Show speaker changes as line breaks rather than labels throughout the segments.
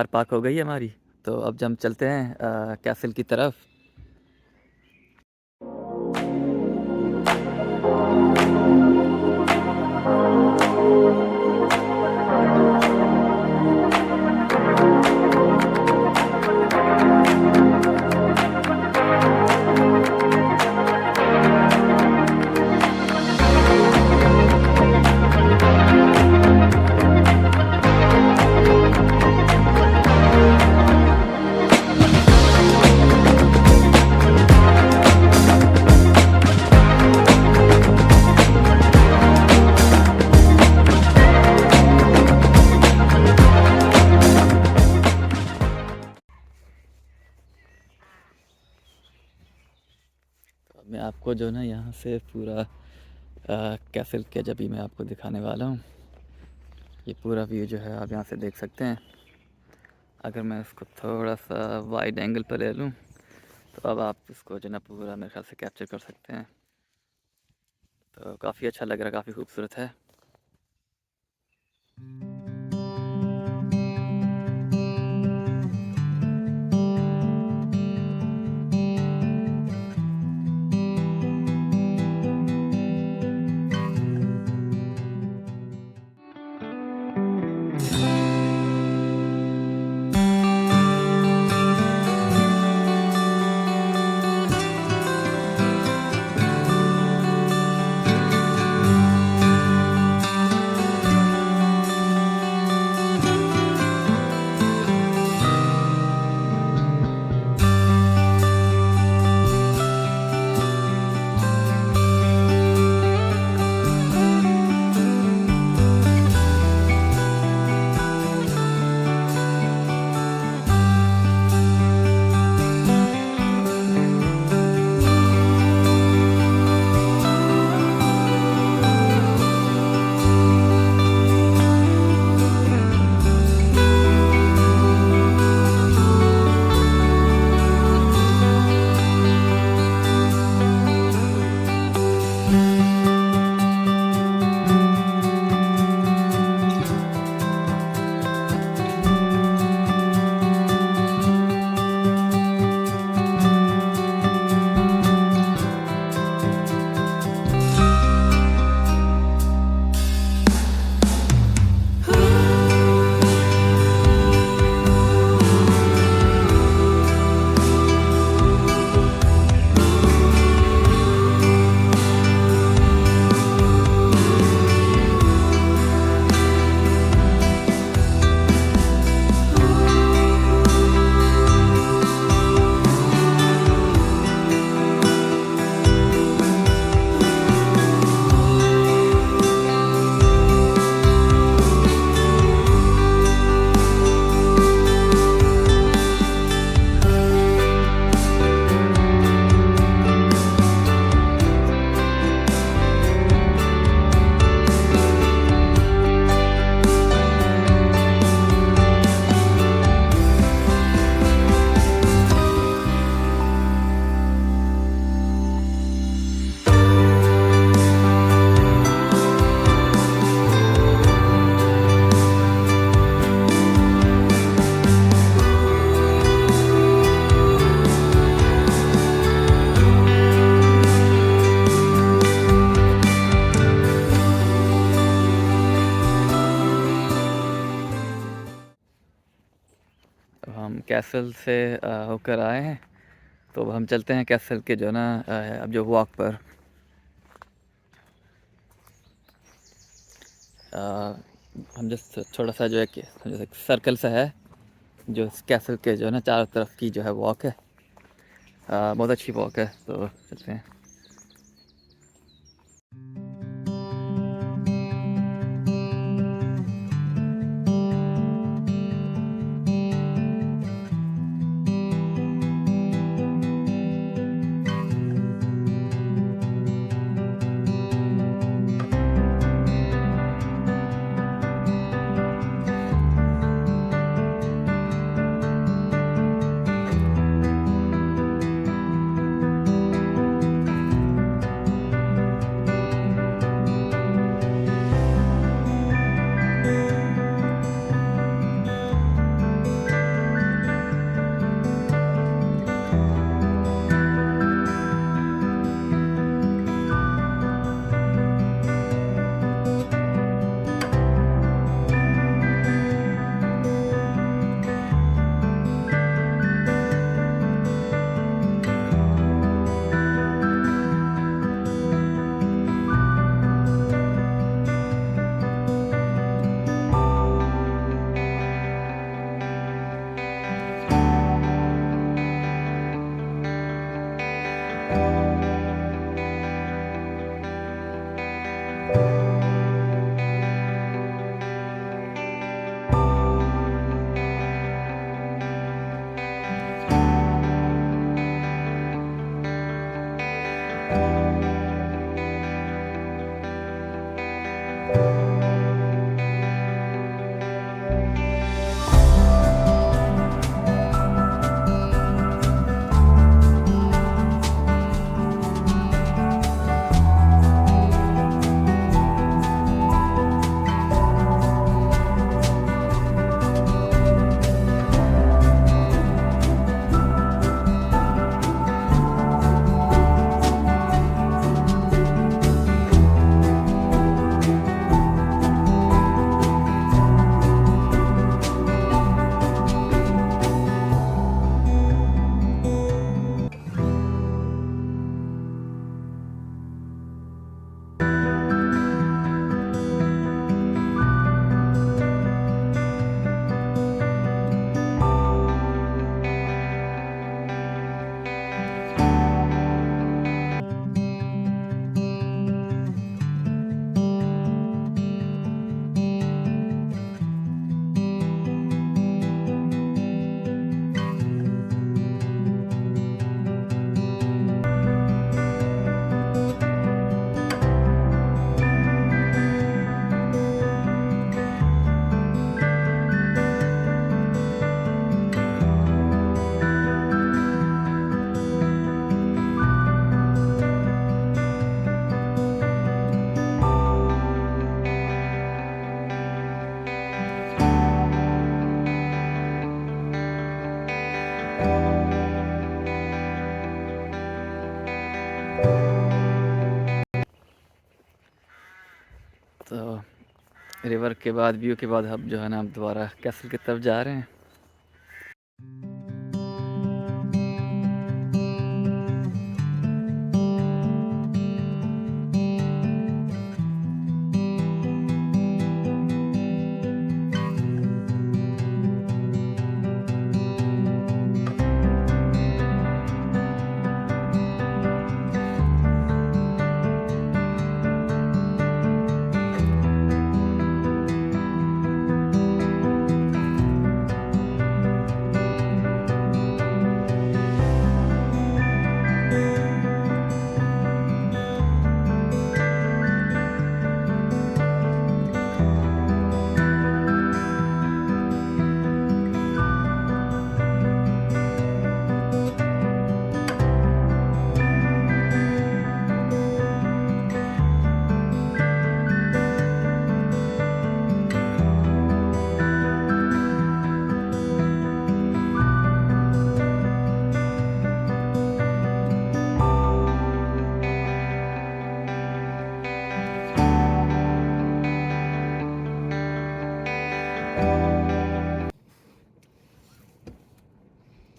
Park हो गई है हमारी। तो अब हम चलते हैं कैसल की तरफ। मैं आपको जो ना यहाँ से पूरा कैसल के जब भी मैं आपको दिखाने वाला हूँ। ये पूरा व्यू जो है आप यहाँ से देख सकते हैं। अगर मैं इसको थोड़ा सा वाइड एंगल पर ले लूँ तो अब आप इसको जो ना पूरा मेरे ख्याल से कैप्चर कर सकते हैं। तो काफ़ी अच्छा लग रहा है, काफ़ी खूबसूरत है। हम कैसल से होकर आए हैं। तो अब हम चलते हैं कैसल के जो ना अब जो वॉक पर। हम जस्ट थोड़ा सा जो है कि जैसे सर्कल सा है जो कैसल के जो ना चारों तरफ की जो है वॉक है। बहुत अच्छी वॉक है। तो चलते हैं। तो रिवर के बाद, व्यू के बाद, अब जो है ना, हम दोबारा कैसल की तरफ जा रहे हैं।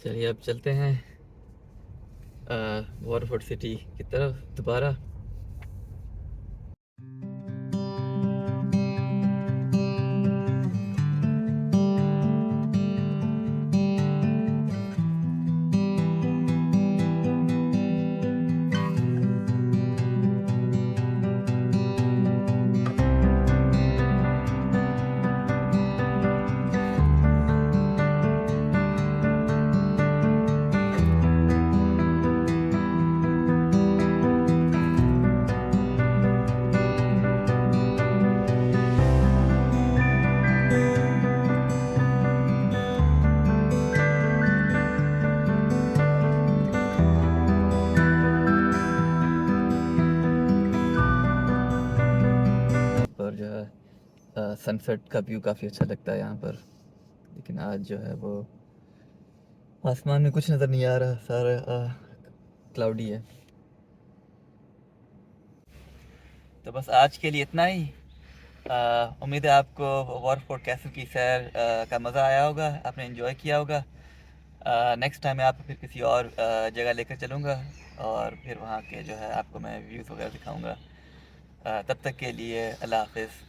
चलिए अब चलते हैं वाटरफोर्ड सिटी की तरफ दोबारा। पर जो है सनसेट का व्यू काफ़ी अच्छा लगता है यहाँ पर, लेकिन आज जो है वो आसमान में कुछ नज़र नहीं आ रहा, सारा क्लाउडी है। तो बस आज के लिए इतना ही। उम्मीद है आपको वाटरफोर्ड कैसल की सैर का मज़ा आया होगा, आपने एंजॉय किया होगा। नेक्स्ट टाइम मैं आपको फिर किसी और जगह लेकर चलूँगा और फिर वहाँ के जो है आपको मैं व्यूज़ वगैरह दिखाऊँगा। तब तक के लिए अल्लाह हाफ़िज़।